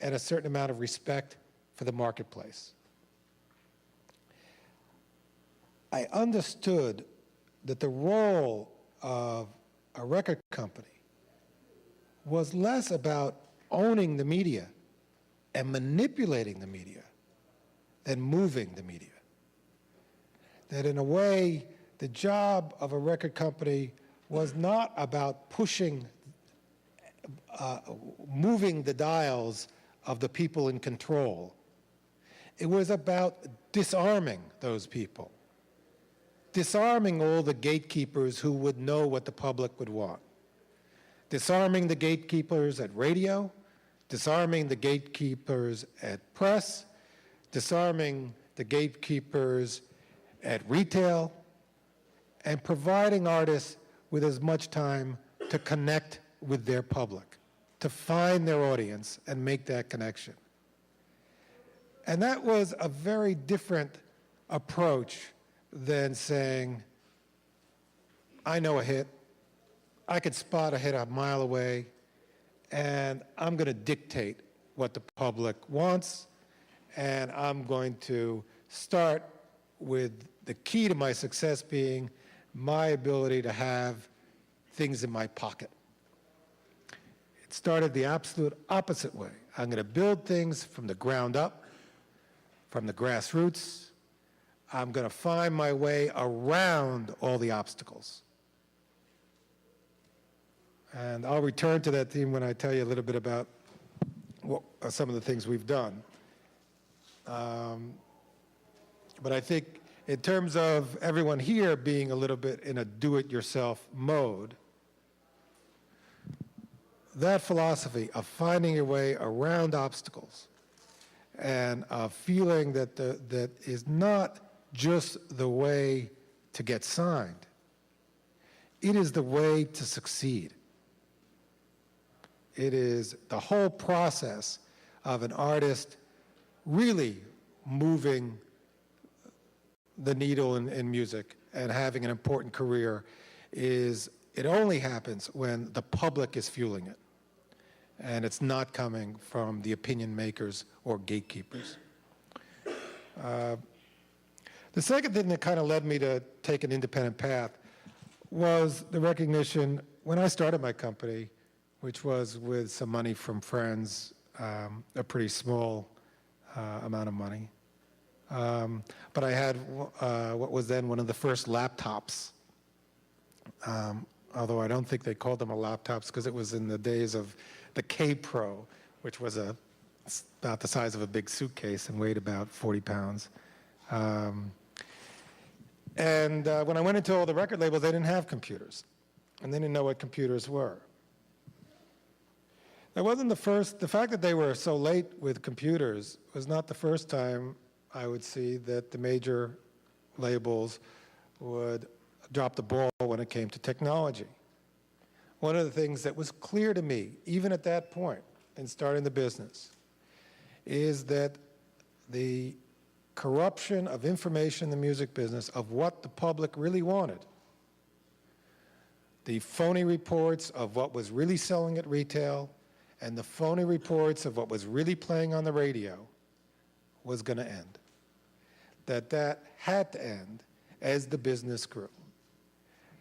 and a certain amount of respect for the marketplace. I understood that the role of a record company was less about owning the media and manipulating the media than moving the media. That in a way, the job of a record company was not about pushing, moving the dials of the people in control. It was about disarming those people, disarming all the gatekeepers who would know what the public would want, disarming the gatekeepers at radio, disarming the gatekeepers at press, disarming the gatekeepers at retail, and providing artists with as much time to connect with their public, to find their audience and make that connection. And that was a very different approach than saying, I know a hit, I could spot a hit a mile away, and I'm going to dictate what the public wants, and I'm going to start with the key to my success being my ability to have things in my pocket. It started the absolute opposite way. I'm going to build things from the ground up, from the grassroots. I'm going to find my way around all the obstacles. And I'll return to that theme when I tell you a little bit about what are some of the things we've done. But I think in terms of everyone here being a little bit in a do-it-yourself mode, that philosophy of finding your way around obstacles and a feeling that that is not just the way to get signed, it is the way to succeed. It is the whole process of an artist really moving the needle in music and having an important career. It only happens when the public is fueling it, and it's not coming from the opinion makers or gatekeepers. The second thing that kind of led me to take an independent path was the recognition when I started my company, which was with some money from friends, a pretty small amount of money. But I had what was then one of the first laptops, although I don't think they called them a laptops because it was in the days of the K Pro, which was about the size of a big suitcase and weighed about 40 pounds. And when I went into all the record labels, they didn't have computers, and they didn't know what computers were. That wasn't the first. The fact that they were so late with computers was not the first time I would see that the major labels would drop the ball when it came to technology. One of the things that was clear to me, even at that point in starting the business, is that the corruption of information in the music business of what the public really wanted, the phony reports of what was really selling at retail, and the phony reports of what was really playing on the radio, was going to end. That had to end as the business grew.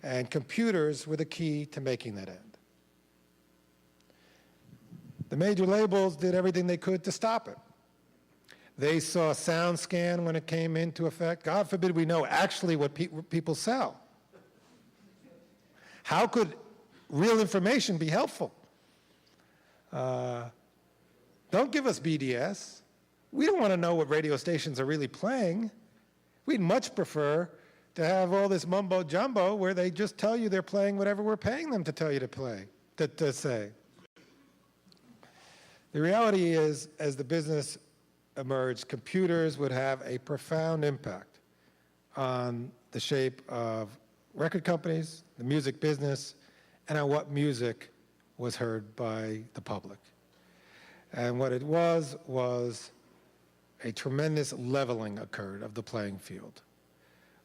And computers were the key to making that end. The major labels did everything they could to stop it. They saw SoundScan when it came into effect. God forbid we know actually what people sell. How could real information be helpful? Don't give us BDS. We don't want to know what radio stations are really playing. We'd much prefer to have all this mumbo jumbo where they just tell you they're playing whatever we're paying them to tell you to play, to say. The reality is, as the business emerged, computers would have a profound impact on the shape of record companies, the music business, and on what music was heard by the public. And what it was a tremendous leveling occurred of the playing field,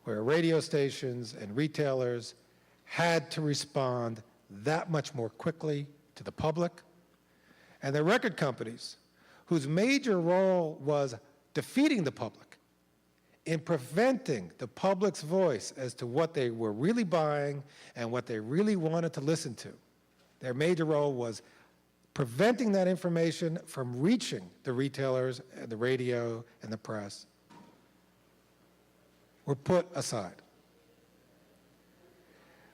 where radio stations and retailers had to respond that much more quickly to the public, and the record companies, whose major role was defeating the public, in preventing the public's voice as to what they were really buying and what they really wanted to listen to. Their major role was preventing that information from reaching the retailers and the radio and the press, were put aside.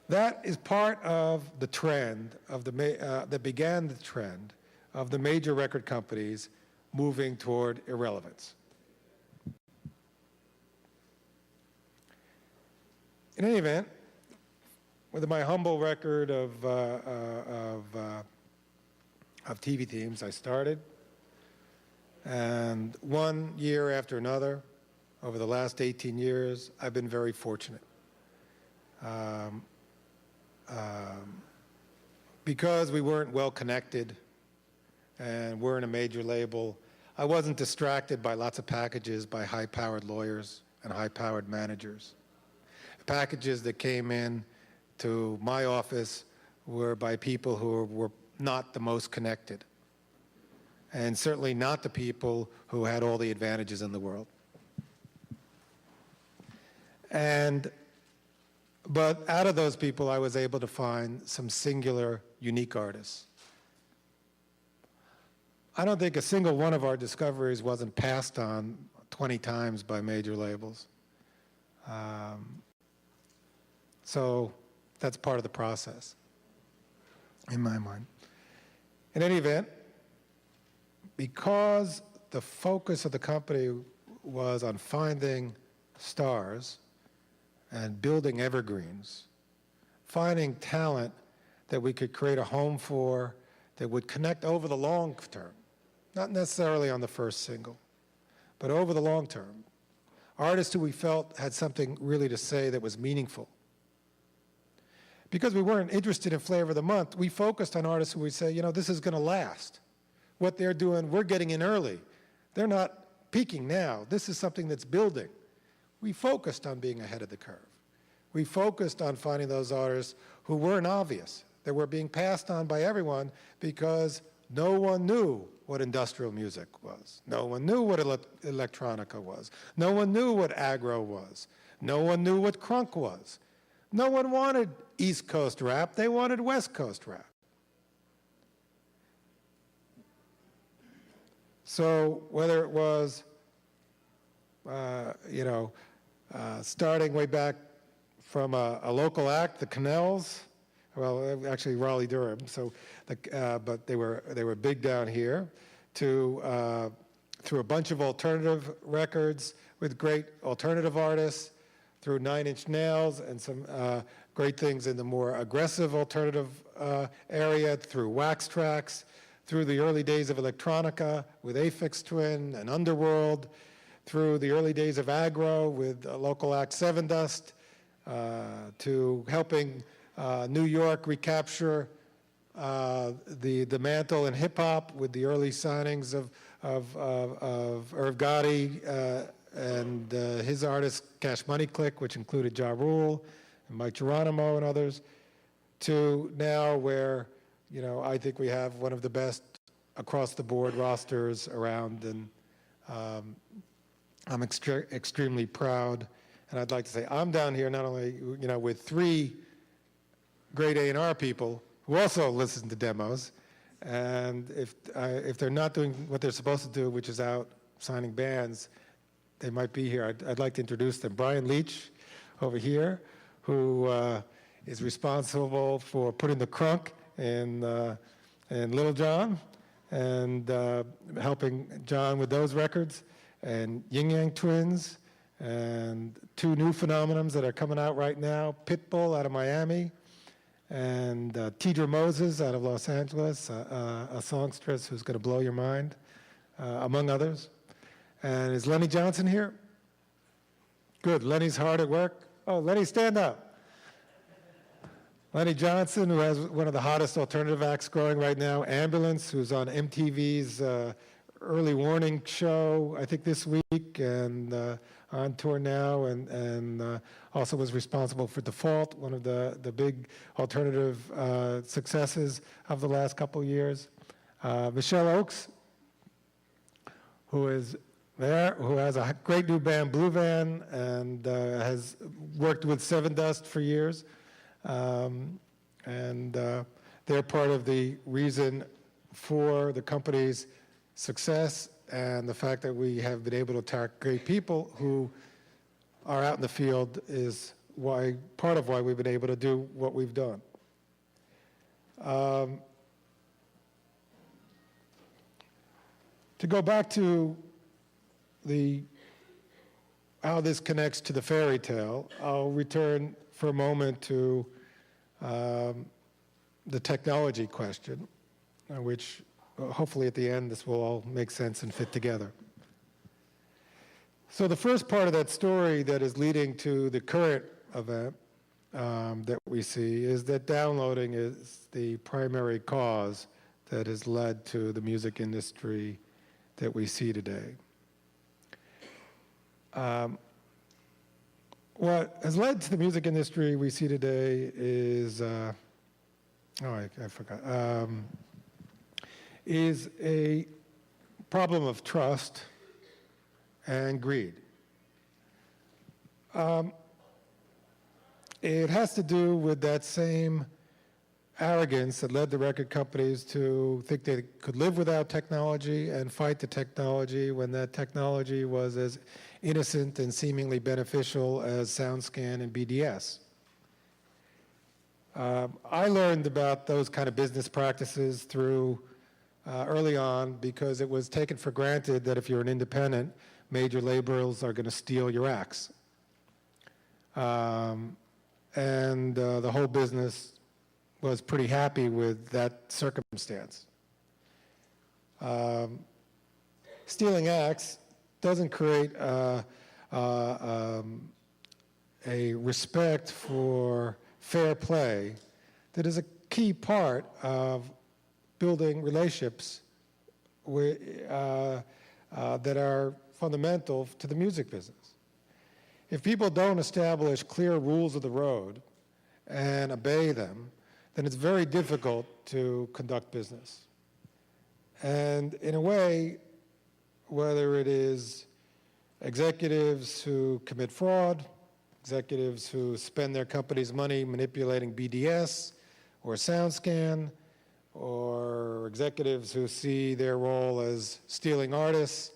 That is part of the trend of that began the trend of the major record companies moving toward irrelevance. In any event, with my humble record of TV themes, I started, and one year after another, over the last 18 years, I've been very fortunate. Because we weren't well connected and weren't a major label, I wasn't distracted by lots of packages by high-powered lawyers and high-powered managers. Packages that came in to my office were by people who were not the most connected, and certainly not the people who had all the advantages in the world. But out of those people, I was able to find some singular, unique artists. I don't think a single one of our discoveries wasn't passed on 20 times by major labels. So that's part of the process, in my mind. In any event, because the focus of the company was on finding stars and building evergreens, finding talent that we could create a home for that would connect over the long term, not necessarily on the first single, but over the long term. Artists who we felt had something really to say that was meaningful. Because we weren't interested in flavor of the month, we focused on artists who would say, you know, this is going to last. What they're doing, we're getting in early. They're not peaking now. This is something that's building. We focused on being ahead of the curve. We focused on finding those artists who weren't obvious, that were being passed on by everyone because no one knew what industrial music was. No one knew what electronica was. No one knew what aggro was. No one knew what crunk was. No one wanted East Coast rap, they wanted West Coast rap. So whether it was, starting way back from a local act, the Canals, well, actually Raleigh-Durham, but they were big down here, to through a bunch of alternative records with great alternative artists, through 9 Inch Nails and some great things in the more aggressive alternative area, through Wax Trax, through the early days of electronica with Aphex Twin and Underworld, through the early days of aggro with local act Seven Dust, to helping New York recapture the mantle in hip hop with the early signings of Irv Gotti and his artist Cash Money Click, which included Ja Rule and Mike Geronimo and others, to now where, I think we have one of the best across the board rosters around, and I'm extremely proud. And I'd like to say I'm down here not only, with 3 great A&R people who also listen to demos, and if they're not doing what they're supposed to do, which is out signing bands, they might be here. I'd like to introduce them. Brian Leach over here, who is responsible for putting the crunk in Little John and helping John with those records, and Yin Yang Twins, and 2 new phenomenons that are coming out right now, Pitbull out of Miami, and Tidra Moses out of Los Angeles, a songstress who's going to blow your mind, among others. And is Lenny Johnson here? Good, Lenny's hard at work. Oh, Lenny, stand up. Lenny Johnson, who has one of the hottest alternative acts growing right now, Ambulance, who's on MTV's Early Warning show, I think this week, and on tour now, and also was responsible for Default, one of the big alternative successes of the last couple of years. Michelle Oakes, who is there, who has a great new band, Blue Van, and has worked with Seven Dust for years. They're part of the reason for the company's success and the fact that we have been able to attract great people who are out in the field is part of why we've been able to do what we've done. To go back to how this connects to the fairy tale, I'll return for a moment to the technology question, which hopefully at the end this will all make sense and fit together. So the first part of that story that is leading to the current event that we see is that downloading is the primary cause that has led to the music industry that we see today. What has led to the music industry we see today is, I forgot, is a problem of trust and greed. It has to do with that same arrogance that led the record companies to think they could live without technology and fight the technology when that technology was as innocent and seemingly beneficial as SoundScan and BDS. I learned about those kind of business practices through early on because it was taken for granted that if you're an independent, major labels are going to steal your acts. The whole business was pretty happy with that circumstance. Stealing acts doesn't create a respect for fair play that is a key part of building relationships that are fundamental to the music business. If people don't establish clear rules of the road and obey them, then it's very difficult to conduct business. And in a way, whether it is executives who commit fraud, executives who spend their company's money manipulating BDS or SoundScan, or executives who see their role as stealing artists,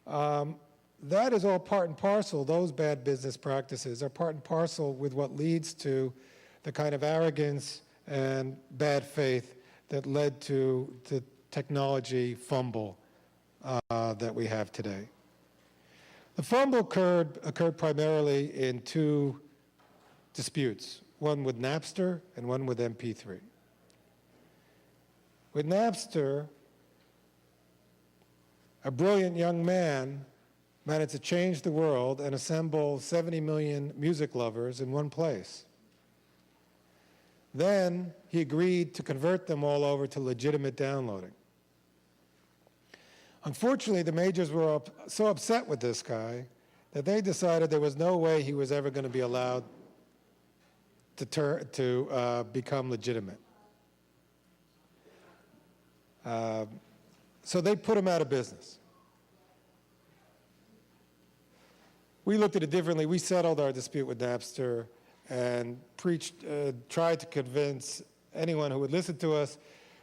that is all part and parcel. Those bad business practices are part and parcel with what leads to the kind of arrogance and bad faith that led to the technology fumble that we have today. The fumble occurred primarily in two disputes, one with Napster and one with MP3. With Napster, a brilliant young man managed to change the world and assemble 70 million music lovers in one place. Then he agreed to convert them all over to legitimate downloading. Unfortunately, the majors were so upset with this guy that they decided there was no way he was ever going to be allowed to become legitimate. So they put him out of business. We looked at it differently. We settled our dispute with Napster and tried to convince anyone who would listen to us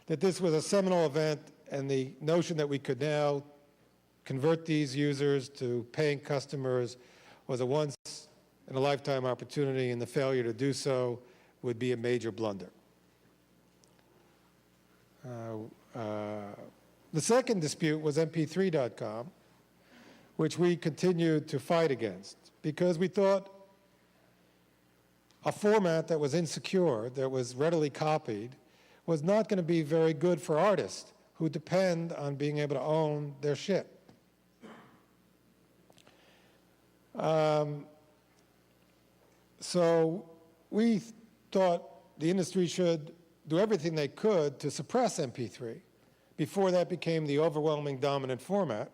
that this was a seminal event, and the notion that we could now convert these users to paying customers was a once-in-a-lifetime opportunity, and the failure to do so would be a major blunder. The second dispute was mp3.com, which we continued to fight against because we thought a format that was insecure, that was readily copied, was not going to be very good for artists who depend on being able to own their shit. So we thought the industry should do everything they could to suppress MP3 before that became the overwhelming dominant format.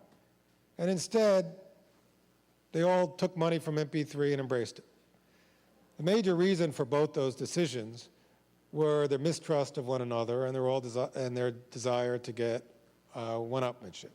And instead, they all took money from MP3 and embraced it. The major reason for both those decisions were their mistrust of one another and their desire to get one-upmanship.